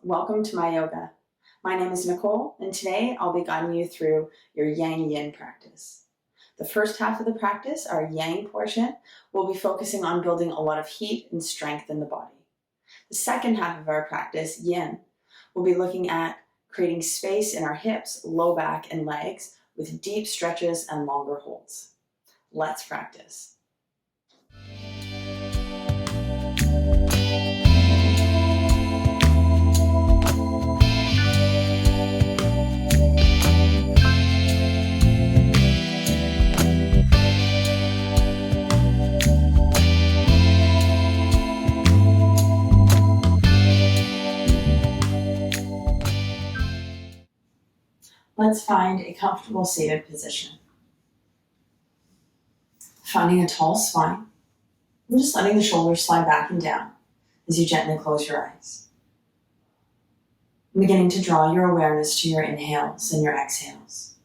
Welcome to my yoga. My name is Nicole, and today I'll be guiding you through your Yang-Yin practice. The first half of the practice, our Yang portion, will be focusing on building a lot of heat and strength in the body. The second half of our practice, Yin, will be looking at creating space in our hips, low back, and legs with deep stretches and longer holds. Let's practice. Let's find a comfortable seated position. Finding a tall spine, and just letting the shoulders slide back and down as you gently close your eyes. Beginning to draw your awareness to your inhales and your exhales.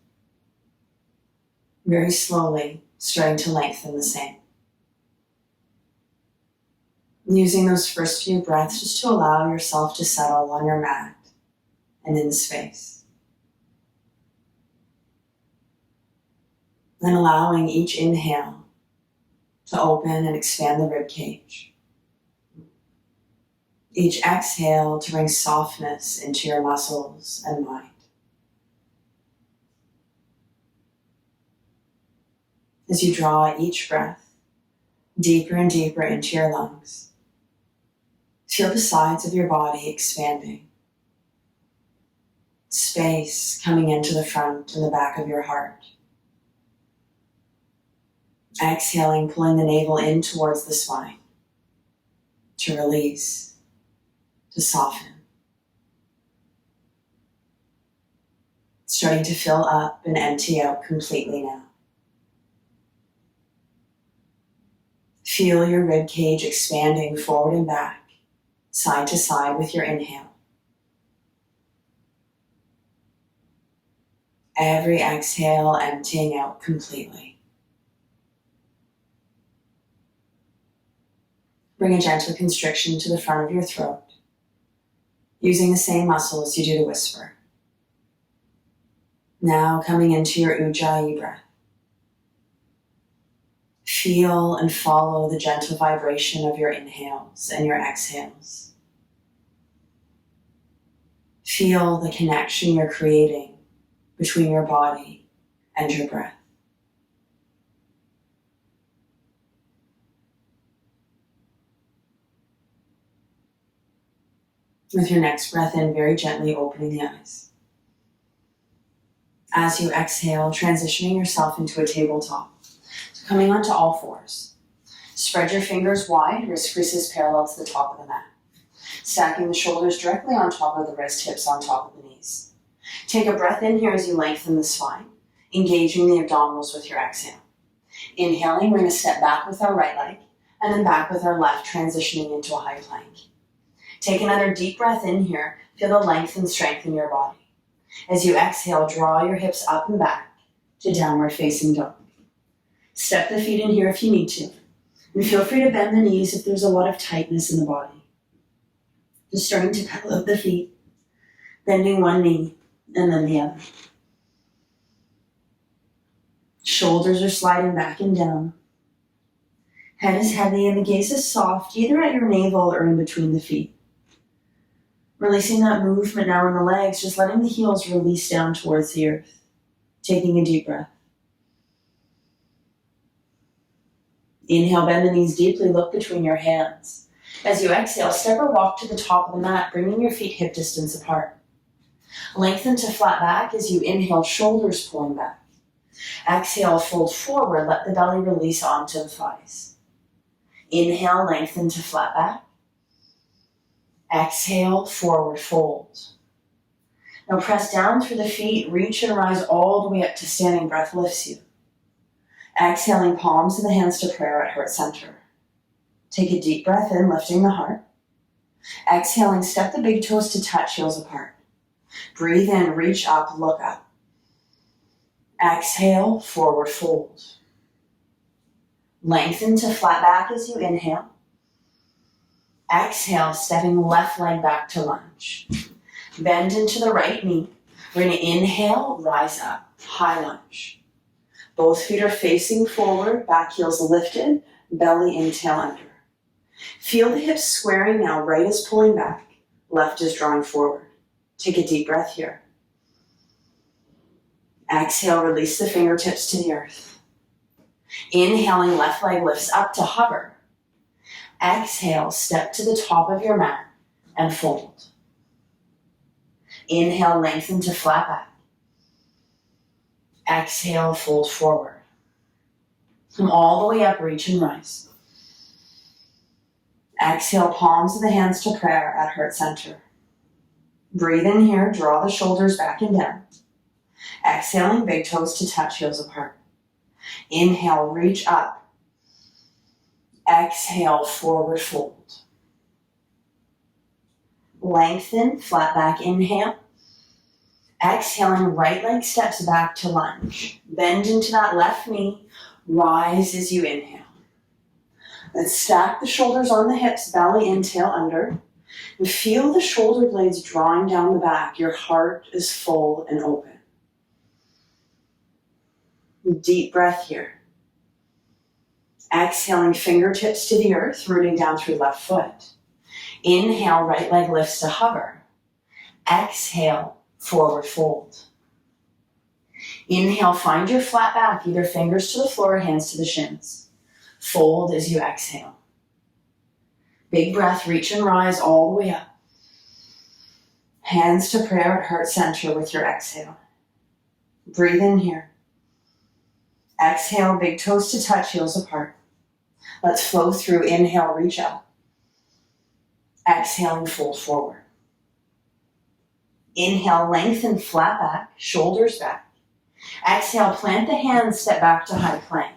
Very slowly, starting to lengthen the same. Using those first few breaths just to allow yourself to settle on your mat and in the space. Then allowing each inhale to open and expand the rib cage. Each exhale to bring softness into your muscles and mind. As you draw each breath deeper and deeper into your lungs, feel the sides of your body expanding. Space coming into the front and the back of your heart. Exhaling, pulling the navel in towards the spine to release, to soften. Starting to fill up and empty out completely now. Feel your rib cage expanding forward and back, side to side with your inhale. Every exhale emptying out completely. Bring a gentle constriction to the front of your throat, using the same muscles you do to whisper. Now coming into your Ujjayi breath. Feel and follow the gentle vibration of your inhales and your exhales. Feel the connection you're creating between your body and your breath. With your next breath in, very gently opening the eyes. As you exhale, transitioning yourself into a tabletop. So coming onto all fours. Spread your fingers wide, wrist creases parallel to the top of the mat. Stacking the shoulders directly on top of the wrist, hips on top of the knees. Take a breath in here as you lengthen the spine, engaging the abdominals with your exhale. Inhaling, we're going to step back with our right leg, and then back with our left, transitioning into a high plank. Take another deep breath in here. Feel the length and strength in your body. As you exhale, draw your hips up and back to downward facing dog. Step the feet in here if you need to. And feel free to bend the knees if there's a lot of tightness in the body. Just starting to pedal up the feet, bending one knee and then the other. Shoulders are sliding back and down. Head is heavy and the gaze is soft, either at your navel or in between the feet. Releasing that movement now in the legs, just letting the heels release down towards the earth. Taking a deep breath. Inhale, bend the knees deeply, look between your hands. As you exhale, step or walk to the top of the mat, bringing your feet hip distance apart. Lengthen to flat back as you inhale, shoulders pulling back. Exhale, fold forward, let the belly release onto the thighs. Inhale, lengthen to flat back. Exhale, forward fold. Now press down through the feet, reach and rise all the way up to standing. Breath lifts you. Exhaling, palms of the hands to prayer at heart center. Take a deep breath in, lifting the heart. Exhaling, step the big toes to touch, heels apart. Breathe in, reach up, look up. Exhale, forward fold. Lengthen to flat back as you inhale. Exhale, stepping left leg back to lunge. Bend into the right knee. We're going to inhale, rise up, high lunge. Both feet are facing forward, back heels lifted, belly in, tail under. Feel the hips squaring now, right is pulling back, left is drawing forward. Take a deep breath here. Exhale, release the fingertips to the earth. Inhaling, left leg lifts up to hover. Exhale, step to the top of your mat and fold. Inhale, lengthen to flat back. Exhale, fold forward. Come all the way up, reach and rise. Exhale, palms of the hands to prayer at heart center. Breathe in here, draw the shoulders back and down. Exhaling, big toes to touch, heels apart. Inhale, reach up. Exhale, forward fold. Lengthen, flat back, inhale. Exhaling, right leg steps back to lunge. Bend into that left knee, rise as you inhale. Let's stack the shoulders on the hips, belly in, tail under. And feel the shoulder blades drawing down the back. Your heart is full and open. Deep breath here. Exhaling, fingertips to the earth, rooting down through left foot. Inhale, right leg lifts to hover. Exhale, forward fold. Inhale, find your flat back, either fingers to the floor, hands to the shins. Fold as you exhale. Big breath, reach and rise all the way up. Hands to prayer at heart center with your exhale. Breathe in here. Exhale, big toes to touch, heels apart. Let's flow through. Inhale, reach up. Exhaling, fold forward. Inhale, lengthen, flat back, shoulders back. Exhale, plant the hands, step back to high plank.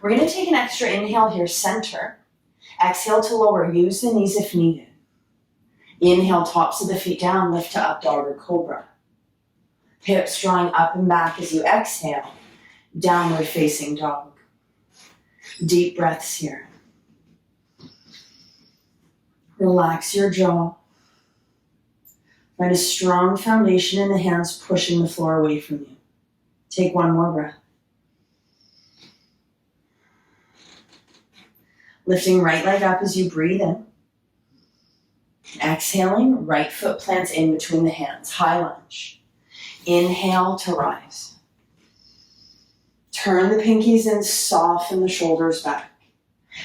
We're going to take an extra inhale here, center. Exhale to lower, use the knees if needed. Inhale, tops of the feet down, lift to up dog or cobra. Hips drawing up and back as you exhale, downward facing dog. Deep breaths here. Relax your jaw. Find a strong foundation in the hands, pushing the floor away from you. Take one more breath. Lifting right leg up as you breathe in. Exhaling, right foot plants in between the hands, high lunge. Inhale to rise. Turn the pinkies in, soften the shoulders back.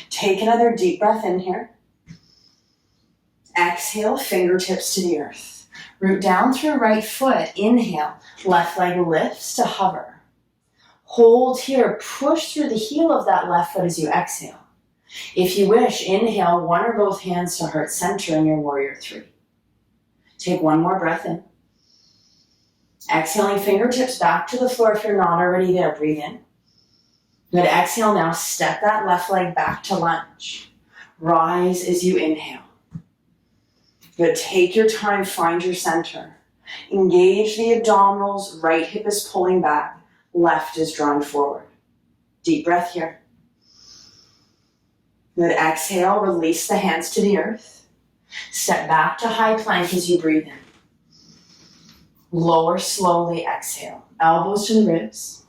Take another deep breath in here. Exhale, fingertips to the earth. Root down through right foot. Inhale, left leg lifts to hover. Hold here, push through the heel of that left foot as you exhale. If you wish, inhale, one or both hands to heart center in your warrior three. Take one more breath in. Exhaling, fingertips back to the floor if you're not already there. Breathe in. Good. Exhale now, step that left leg back to lunge. Rise as you inhale. Good. Take your time, find your center. Engage the abdominals, right hip is pulling back, left is drawing forward. Deep breath here. Good. Exhale, release the hands to the earth. Step back to high plank as you breathe in. Lower slowly, exhale. Elbows to the ribs.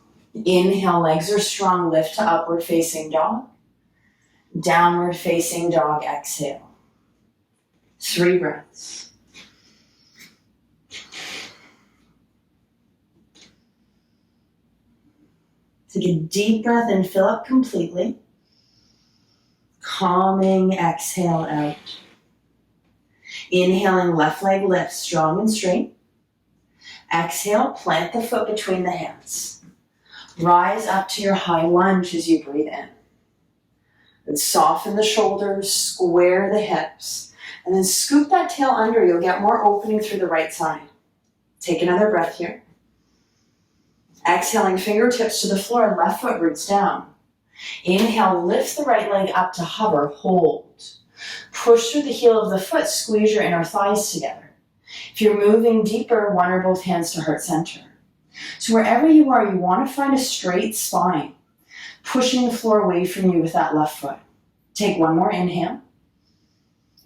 Inhale, legs are strong, lift to upward facing dog. Downward facing dog, exhale. 3 breaths. Take a deep breath and fill up completely. Calming exhale out. Inhaling, left leg lifts, strong and straight. Exhale, plant the foot between the hands. Rise up to your high lunge as you breathe in. And soften the shoulders, square the hips, and then scoop that tail under. You'll get more opening through the right side. Take another breath here. Exhaling, fingertips to the floor, left foot roots down. Inhale, lift the right leg up to hover, hold. Push through the heel of the foot, squeeze your inner thighs together. If you're moving deeper, one or both hands to heart center. So wherever you are, you want to find a straight spine, pushing the floor away from you with that left foot. Take one more inhale.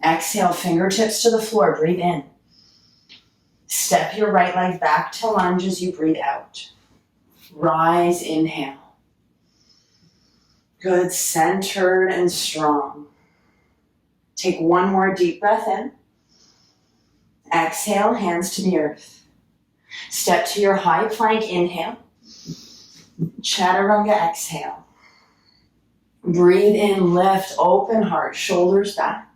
Exhale, fingertips to the floor, breathe in. Step your right leg back to lunge as you breathe out. Rise, inhale. Good, centered and strong. Take one more deep breath in. Exhale, hands to the earth. Step to your high plank, inhale. Chaturanga, exhale. Breathe in, lift, open heart, shoulders back.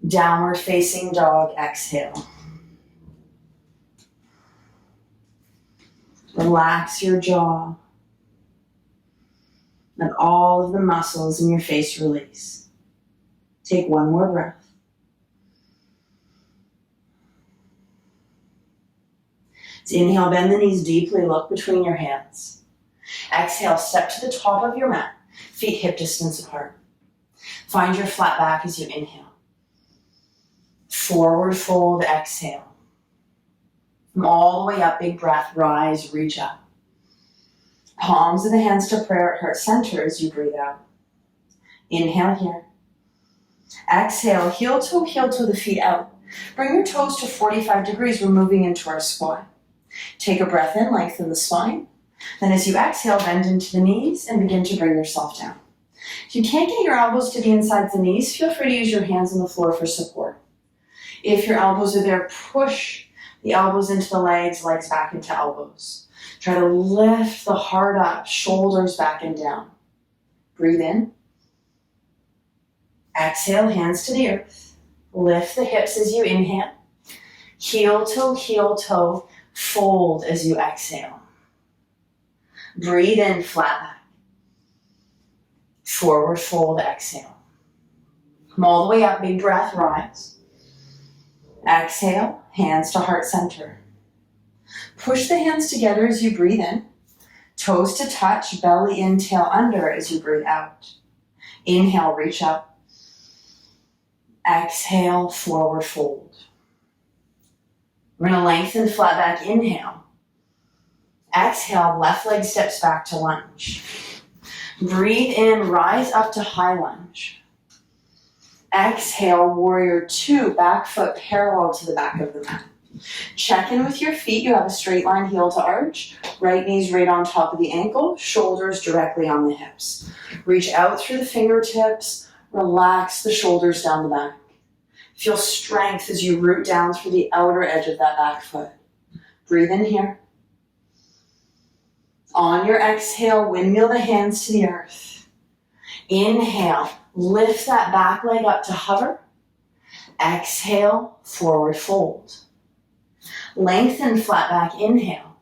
Downward facing dog, exhale. Relax your jaw. Let all of the muscles in your face release. Take one more breath. So inhale, bend the knees deeply, look between your hands. Exhale, step to the top of your mat, feet hip distance apart. Find your flat back as you inhale. Forward fold, exhale. From all the way up, big breath, rise, reach up. Palms of the hands to prayer at heart center as you breathe out. Inhale here. Exhale, heel toe the feet out. Bring your toes to 45 degrees, we're moving into our squat. Take a breath in, lengthen the spine. Then as you exhale, bend into the knees and begin to bring yourself down. If you can't get your elbows to the inside the knees, feel free to use your hands on the floor for support. If your elbows are there, push the elbows into the legs, legs back into elbows. Try to lift the heart up, shoulders back and down. Breathe in. Exhale, hands to the earth. Lift the hips as you inhale. Heel toe, fold as you exhale. Breathe in, flat back. Forward fold, exhale. Come all the way up, big breath, rise. Exhale, hands to heart center. Push the hands together as you breathe in. Toes to touch, belly in, tail under as you breathe out. Inhale, reach up. Exhale, forward fold. We're going to lengthen, flat back, inhale. Exhale, left leg steps back to lunge. Breathe in, rise up to high lunge. Exhale, warrior two, back foot parallel to the back of the mat. Check in with your feet. You have a straight line, heel to arch. Right knees right on top of the ankle, shoulders directly on the hips. Reach out through the fingertips. Relax the shoulders down the back. Feel strength as you root down through the outer edge of that back foot. Breathe in here. On your exhale, windmill the hands to the earth. Inhale, lift that back leg up to hover. Exhale, forward fold. Lengthen, flat back, inhale.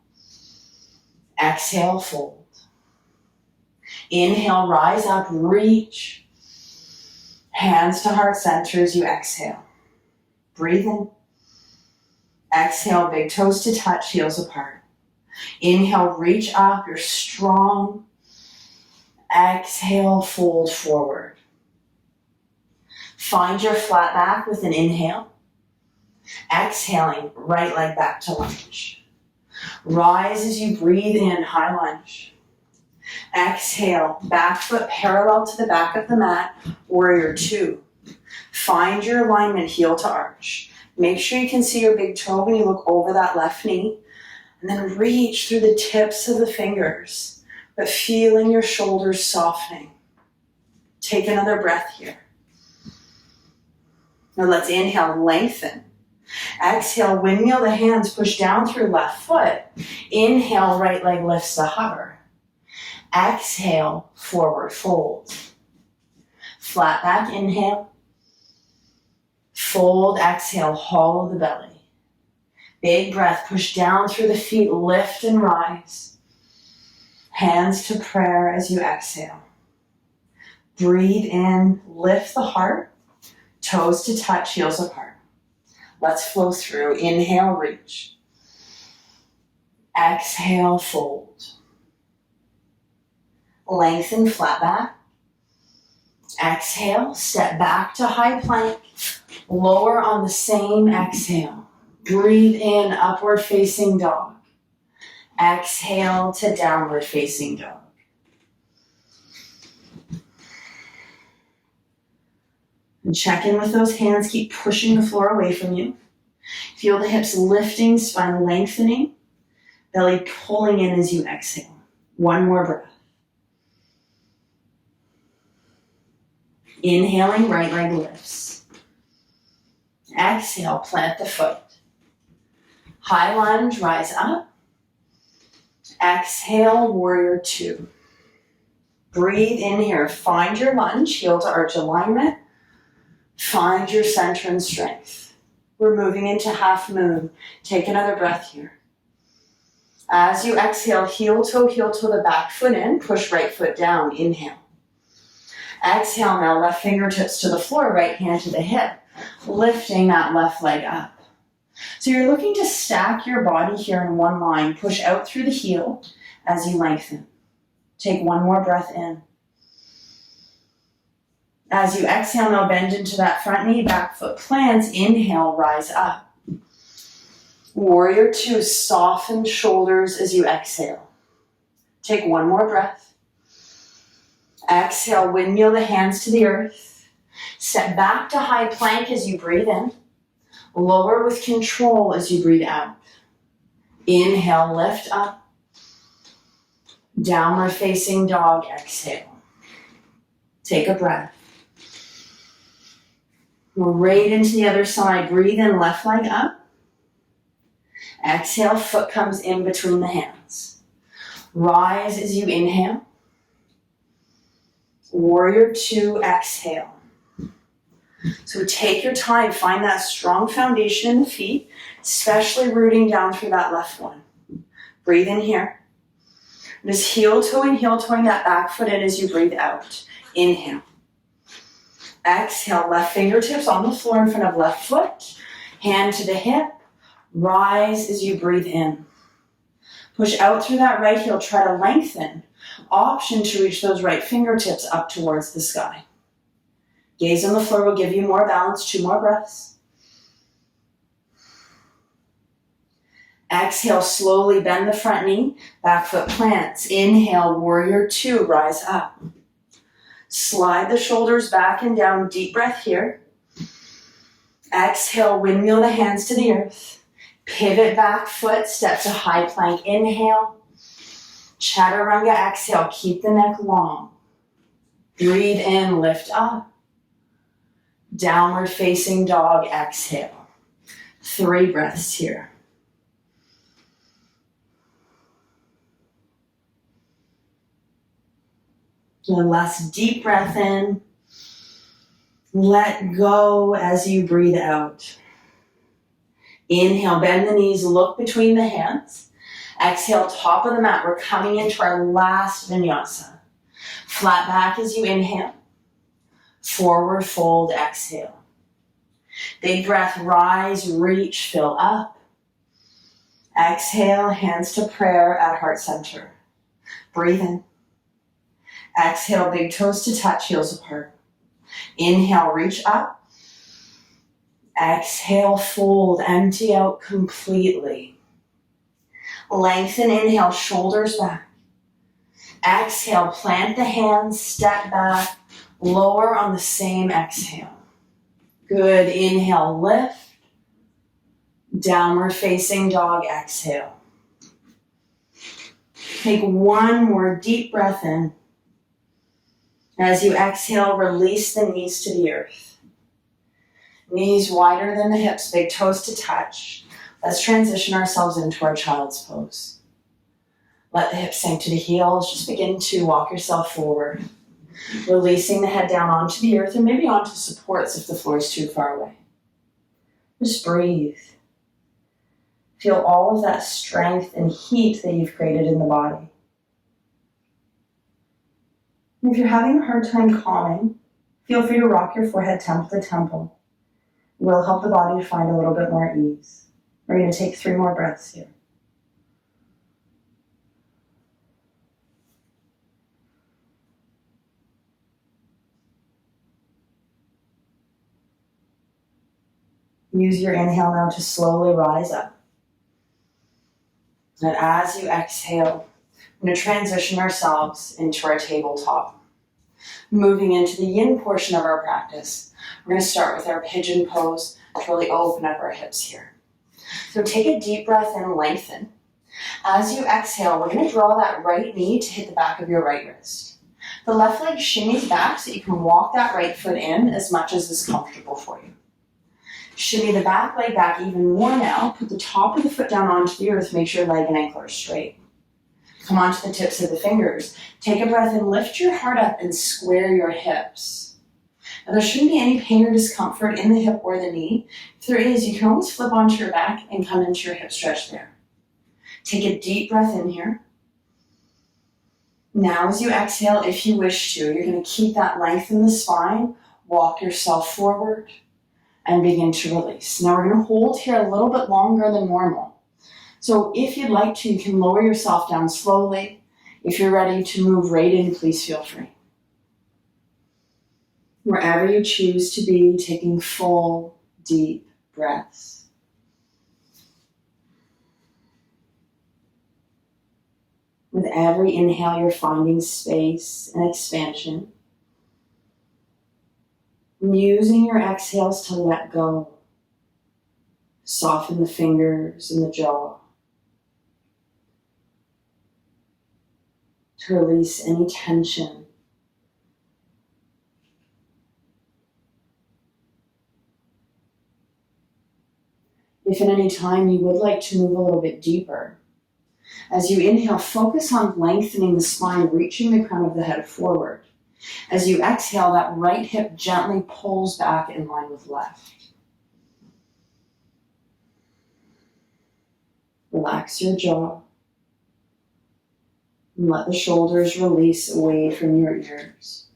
Exhale, fold. Inhale, rise up, reach. Hands to heart center as you exhale. Breathe in. Exhale, big toes to touch, heels apart. Inhale, reach up, you're strong. Exhale, fold forward. Find your flat back with an inhale. Exhaling, right leg back to lunge. Rise as you breathe in, high lunge. Exhale, back foot parallel to the back of the mat, warrior two. Find your alignment, heel to arch. Make sure you can see your big toe when you look over that left knee. And then reach through the tips of the fingers, but feeling your shoulders softening. Take another breath here. Now let's inhale, lengthen. Exhale, windmill the hands, push down through left foot. Inhale, right leg lifts to hover. Exhale, forward fold. Flat back, inhale. Fold, exhale, hollow the belly. Big breath, push down through the feet, lift and rise. Hands to prayer as you exhale. Breathe in, lift the heart, toes to touch, heels apart. Let's flow through. Inhale, reach. Exhale, fold. Lengthen, flat back. Exhale, step back to high plank. Lower on the same exhale. Breathe in, upward facing dog. Exhale to downward facing dog. And check in with those hands. Keep pushing the floor away from you. Feel the hips lifting, spine lengthening, belly pulling in as you exhale. One more breath. Inhaling, right leg lifts. Exhale, plant the foot. High lunge, rise up. Exhale, warrior two. Breathe in here. Find your lunge, heel to arch alignment. Find your center and strength. We're moving into half moon. Take another breath here. As you exhale, heel toe the back foot in. Push right foot down. Inhale. Exhale now, left fingertips to the floor, right hand to the hip. Lifting that left leg up. So you're looking to stack your body here in one line. Push out through the heel as you lengthen. Take one more breath in. As you exhale, now bend into that front knee, back foot plants. Inhale, rise up. Warrior two, soften shoulders as you exhale. Take one more breath. Exhale, windmill the hands to the earth. Step back to high plank as you breathe in. Lower with control as you breathe out. Inhale, lift up. Downward facing dog, exhale. Take a breath. Right into the other side. Breathe in, left leg up. Exhale, foot comes in between the hands. Rise as you inhale. Warrior two, exhale. So take your time, find that strong foundation in the feet, especially rooting down through that left one. Breathe in here. Just heel toeing that back foot in as you breathe out. Inhale. Exhale, left fingertips on the floor in front of left foot. Hand to the hip. Rise as you breathe in. Push out through that right heel, try to lengthen. Option to reach those right fingertips up towards the sky. Gaze on the floor will give you more balance. 2 more breaths. Exhale, slowly bend the front knee, back foot plants. Inhale, warrior two, rise up. Slide the shoulders back and down, deep breath here. Exhale, windmill the hands to the earth. Pivot back foot, step to high plank, inhale. Chaturanga, exhale, keep the neck long. Breathe in, lift up. Downward facing dog, exhale. 3 breaths here. One last deep breath in. Let go as you breathe out. Inhale, bend the knees, look between the hands. Exhale, top of the mat. We're coming into our last vinyasa. Flat back as you inhale. Forward fold, exhale. Big breath, rise, reach, fill up. Exhale, hands to prayer at heart center. Breathe in. Exhale, big toes to touch, heels apart. Inhale, reach up. Exhale, fold, empty out completely. Lengthen, inhale, shoulders back. Exhale, plant the hands, step back, lower on the same exhale. Good, inhale, lift. Downward facing dog, exhale. Take one more deep breath in. As you exhale, release the knees to the earth. Knees wider than the hips, big toes to touch. Let's transition ourselves into our child's pose. Let the hips sink to the heels. Just begin to walk yourself forward. Releasing the head down onto the earth and maybe onto supports if the floor is too far away. Just breathe. Feel all of that strength and heat that you've created in the body. And if you're having a hard time calming, feel free to rock your forehead temple to temple. It will help the body to find a little bit more ease. We're going to take 3 more breaths here. Use your inhale now to slowly rise up. And as you exhale, we're going to transition ourselves into our tabletop. Moving into the yin portion of our practice, we're going to start with our pigeon pose to really open up our hips here. So take a deep breath in, lengthen. As you exhale, we're going to draw that right knee to hit the back of your right wrist. The left leg shimmies back so you can walk that right foot in as much as is comfortable for you. Shimmy the back leg back even more now. Put the top of the foot down onto the earth. Make sure leg and ankle are straight. Come onto the tips of the fingers. Take a breath and lift your heart up and square your hips. Now there shouldn't be any pain or discomfort in the hip or the knee. If there is, you can always flip onto your back and come into your hip stretch there. Take a deep breath in here. Now as you exhale, if you wish to, you're going to keep that length in the spine. Walk yourself forward and begin to release. Now we're going to hold here a little bit longer than normal. So if you'd like to, you can lower yourself down slowly. If you're ready to move right in, please feel free. Wherever you choose to be, taking full, deep breaths. With every inhale, you're finding space and expansion. And using your exhales to let go. Soften the fingers and the jaw. To release any tension. If at any time you would like to move a little bit deeper, as you inhale, focus on lengthening the spine, reaching the crown of the head forward. As you exhale, that right hip gently pulls back in line with left. Relax your jaw. And let the shoulders release away from your ears.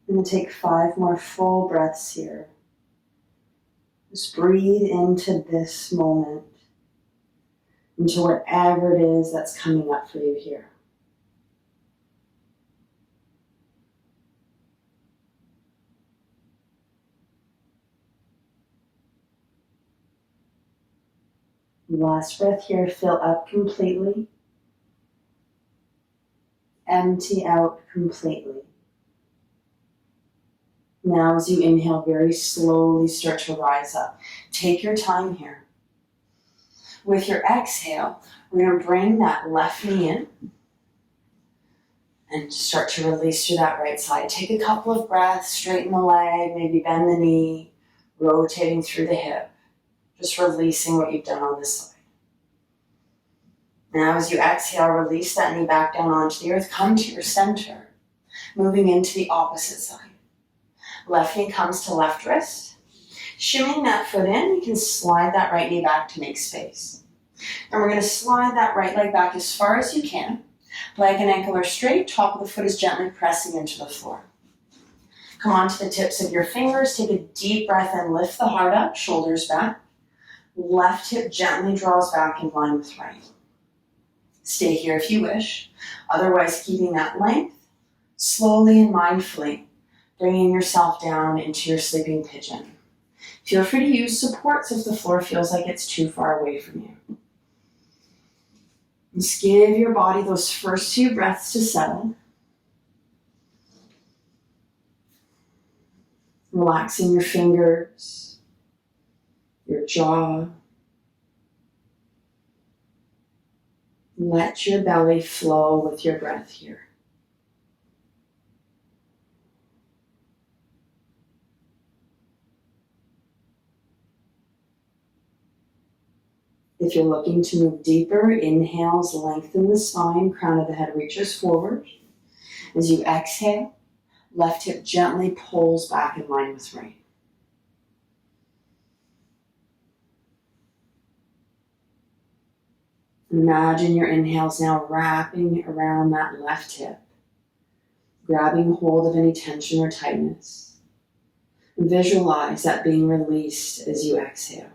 I'm going to take 5 more full breaths here. Just breathe into this moment, into whatever it is that's coming up for you here. Last breath here, fill up completely. Empty out completely. Now as you inhale, very slowly start to rise up. Take your time here. With your exhale, we're going to bring that left knee in and start to release through that right side. Take a couple of breaths, straighten the leg, maybe bend the knee, rotating through the hip. Just releasing what you've done on this side. Now as you exhale, release that knee back down onto the earth. Come to your center, moving into the opposite side. Left knee comes to left wrist. Shimmying that foot in, you can slide that right knee back to make space. And we're going to slide that right leg back as far as you can. Leg and ankle are straight, top of the foot is gently pressing into the floor. Come onto the tips of your fingers, take a deep breath and lift the heart up, shoulders back. Left hip gently draws back in line with right. Stay here if you wish. Otherwise, keeping that length, slowly and mindfully, bringing yourself down into your sleeping pigeon. Feel free to use supports if the floor feels like it's too far away from you. Just give your body those first few breaths to settle. Relaxing your fingers, your jaw. Let your belly flow with your breath here. If you're looking to move deeper, inhales lengthen the spine, crown of the head reaches forward. As you exhale, left hip gently pulls back in line with right. Imagine your inhales now wrapping around that left hip, grabbing hold of any tension or tightness. Visualize that being released as you exhale.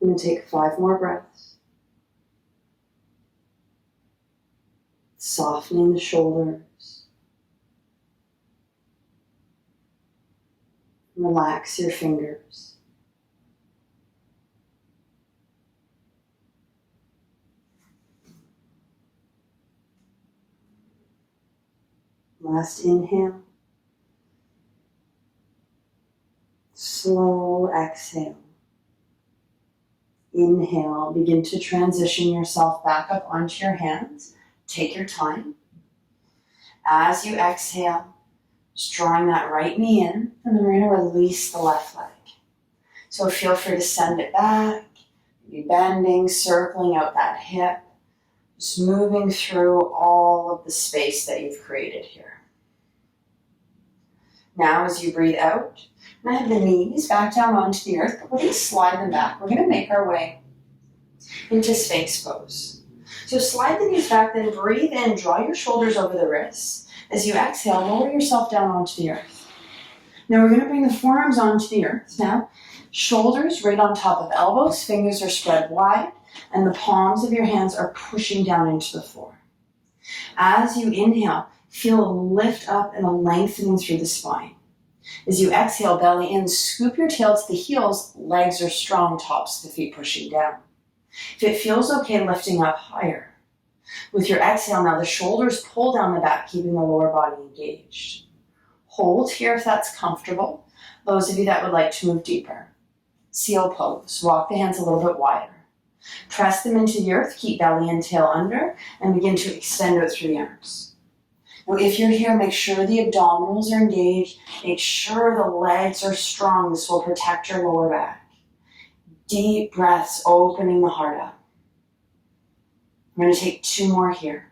I'm going to take 5 more breaths. Softening the shoulders. Relax your fingers. Last inhale. Slow exhale. Inhale, begin to transition yourself back up onto your hands. Take your time. As you exhale, just drawing that right knee in, and then we're going to release the left leg. So feel free to send it back, maybe bending, circling out that hip, just moving through all of the space that you've created here. Now as you breathe out, I'm going to have the knees back down onto the earth, but we're going to slide them back. We're going to make our way into Sphinx pose. So slide the knees back, then breathe in, draw your shoulders over the wrists. As you exhale, lower yourself down onto the earth. Now we're going to bring the forearms onto the earth. Now, shoulders right on top of elbows, fingers are spread wide, and the palms of your hands are pushing down into the floor. As you inhale, feel a lift up and a lengthening through the spine. As you exhale, belly in, scoop your tail to the heels, legs are strong, tops of the feet pushing down. If it feels okay, lifting up higher. With your exhale now, the shoulders pull down the back, keeping the lower body engaged. Hold here if that's comfortable. Those of you that would like to move deeper. Seal pose. Walk the hands a little bit wider. Press them into the earth, keep belly and tail under, and begin to extend out through the arms. Now if you're here, make sure the abdominals are engaged. Make sure the legs are strong. This will protect your lower back. Deep breaths, opening the heart up. I'm going to take 2 more here.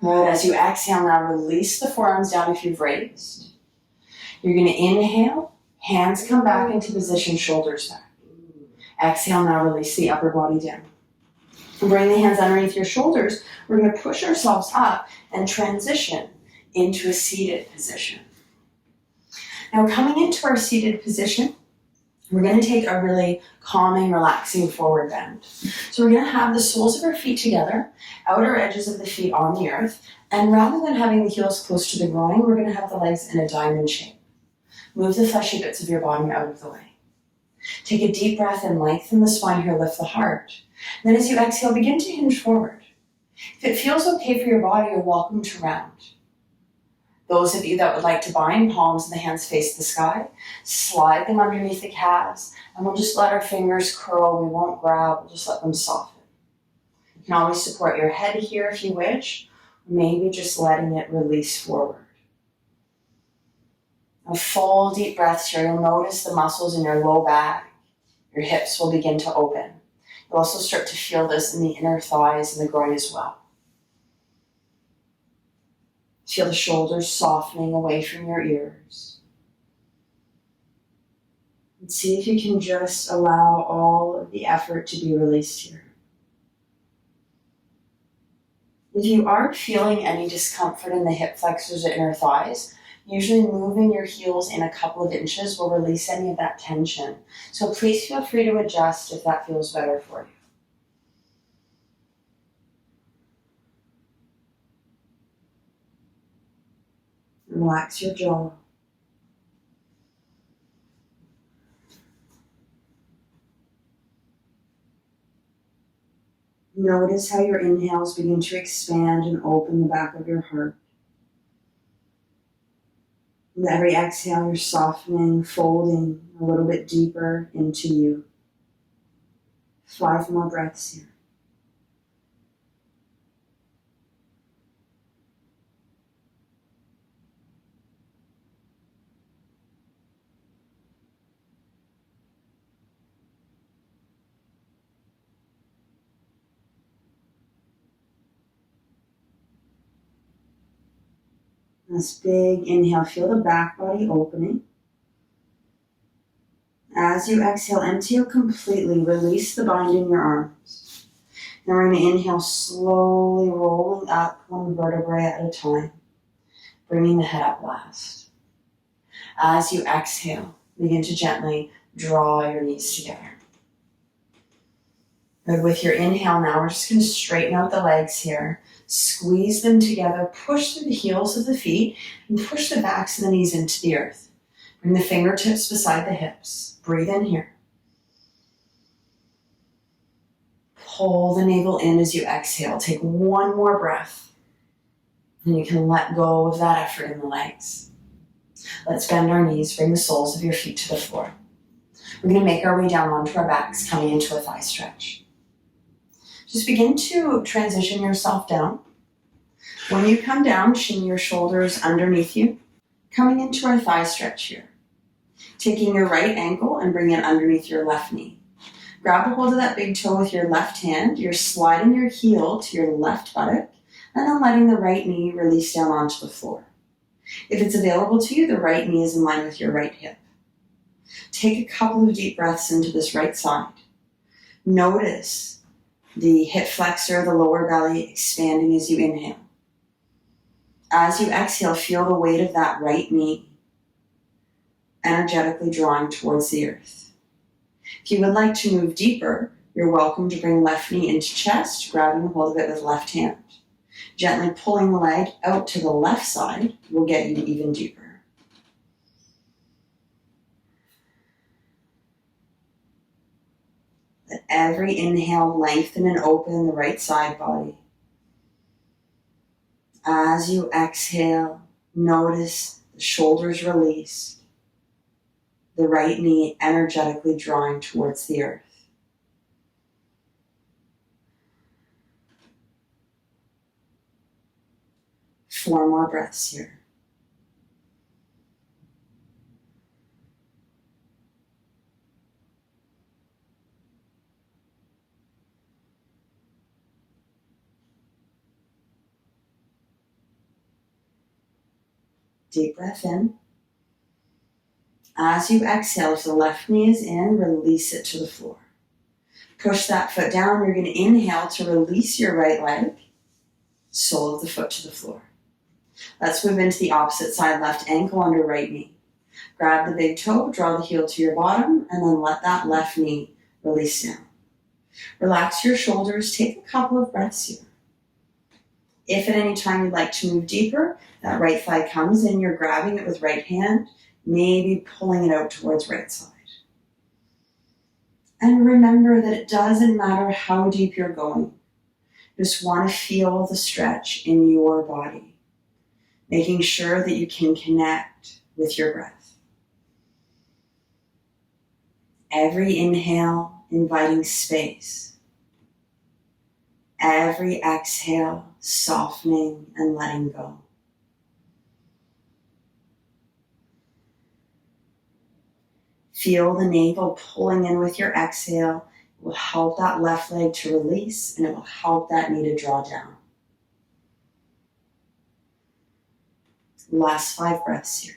Good. As you exhale now, release the forearms down if you've raised. You're going to inhale, hands come back into position, shoulders back. Exhale now, release the upper body down. Bring the hands underneath your shoulders. We're going to push ourselves up and transition into a seated position. Now coming into our seated position, we're going to take a really calming, relaxing forward bend. So we're going to have the soles of our feet together, outer edges of the feet on the earth, and rather than having the heels close to the groin, we're going to have the legs in a diamond shape. Move the fleshy bits of your body out of the way. Take a deep breath and lengthen the spine here, lift the heart. And then as you exhale, begin to hinge forward. If it feels okay for your body, you're welcome to round. Those of you that would like to bind palms and the hands face the sky, slide them underneath the calves, and we'll just let our fingers curl. We won't grab, we'll just let them soften. You can always support your head here if you wish, maybe just letting it release forward. A full deep breaths here. You'll notice the muscles in your low back. Your hips will begin to open. You'll also start to feel this in the inner thighs and the groin as well. Feel the shoulders softening away from your ears. And see if you can just allow all of the effort to be released here. If you are feeling any discomfort in the hip flexors or inner thighs, usually moving your heels in a couple of inches will release any of that tension. So please feel free to adjust if that feels better for you. Relax your jaw. Notice how your inhales begin to expand and open the back of your heart. With every exhale, you're softening, folding a little bit deeper into you. 5 more breaths here. This big inhale, feel the back body opening. As you exhale, empty out completely, release the bind in your arms. Now we're going to inhale, slowly rolling up 1 vertebrae at a time, bringing the head up last. As you exhale, begin to gently draw your knees together. Good. With your inhale now, we're just going to straighten out the legs here. Squeeze them together, push through the heels of the feet, and push the backs of the knees into the earth. Bring the fingertips beside the hips. Breathe in here. Pull the navel in as you exhale. Take one more breath. And you can let go of that effort in the legs. Let's bend our knees, bring the soles of your feet to the floor. We're going to make our way down onto our backs, coming into a thigh stretch. Just begin to transition yourself down. When you come down, shin your shoulders underneath you, coming into our thigh stretch here. Taking your right ankle and bring it underneath your left knee. Grab a hold of that big toe with your left hand. You're sliding your heel to your left buttock, and then letting the right knee release down onto the floor. If it's available to you, the right knee is in line with your right hip. Take a couple of deep breaths into this right side. Notice the hip flexor, the lower belly expanding as you inhale. As you exhale, feel the weight of that right knee energetically drawing towards the earth. If you would like to move deeper, you're welcome to bring left knee into chest, grabbing a hold of it with left hand. Gently pulling the leg out to the left side will get you even deeper. Let every inhale lengthen and open the right side body. As you exhale, notice the shoulders release, the right knee energetically drawing towards the earth. Four more breaths here. Deep breath in. As you exhale, if the left knee is in, release it to the floor. Push that foot down. You're going to inhale to release your right leg, sole of the foot to the floor. Let's move into the opposite side, left ankle under right knee. Grab the big toe, draw the heel to your bottom, and then let that left knee release down. Relax your shoulders. Take a couple of breaths here. If at any time you'd like to move deeper, that right thigh comes in, you're grabbing it with right hand, maybe pulling it out towards right side. And remember that it doesn't matter how deep you're going. Just want to feel the stretch in your body, making sure that you can connect with your breath. Every inhale, inviting space. Every exhale, softening and letting go. Feel the navel pulling in with your exhale. It will help that left leg to release, and it will help that knee to draw down. Last 5 breaths here.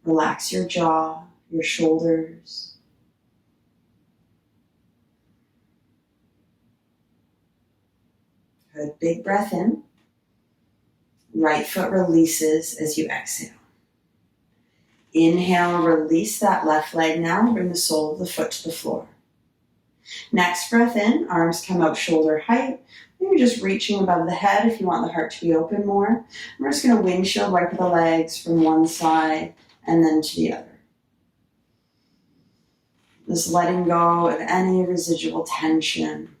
Relax your jaw, your shoulders. Good, big breath in. Right foot releases as you exhale. Inhale, release that left leg now. Bring the sole of the foot to the floor. Next breath in, arms come out shoulder height. Maybe just reaching above the head if you want the heart to be open more. We're just going to windshield wiper the legs from one side and then to the other. Just letting go of any residual tension.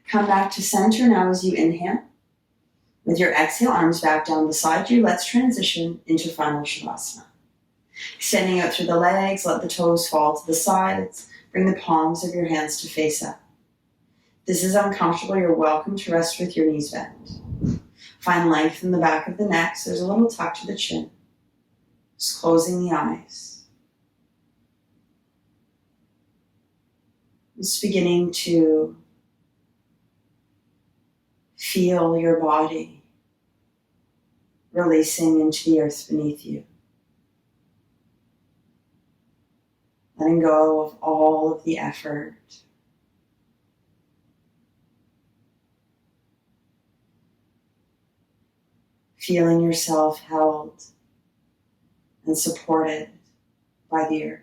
Come back to center now as you inhale. With your exhale, arms back down beside you, let's transition into final Shavasana. Extending out through the legs, let the toes fall to the sides. Bring the palms of your hands to face up. If this is uncomfortable, you're welcome to rest with your knees bent. Find length in the back of the neck, so there's a little tuck to the chin. Just closing the eyes. Just beginning to feel your body releasing into the earth beneath you. Letting go of all of the effort. Feeling yourself held and supported by the earth.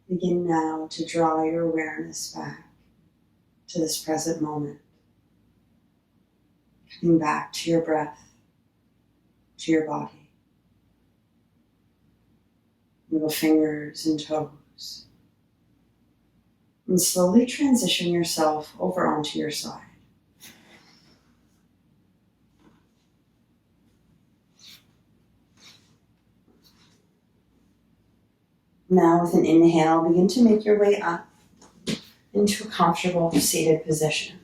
Begin now to draw your awareness back to this present moment. Coming back to your breath, to your body. Little fingers and toes. And slowly transition yourself over onto your side. Now with an inhale, begin to make your way up into a comfortable seated position.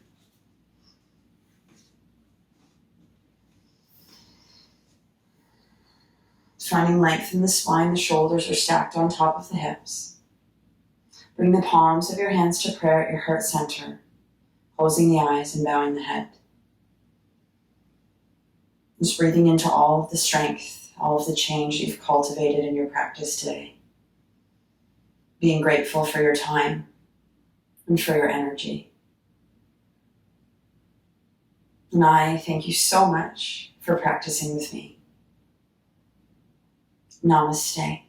Finding length in the spine, the shoulders are stacked on top of the hips. Bring the palms of your hands to prayer at your heart center, closing the eyes and bowing the head. Just breathing into all of the strength, all of the change you've cultivated in your practice today. Being grateful for your time and for your energy. And I thank you so much for practicing with me. Namaste.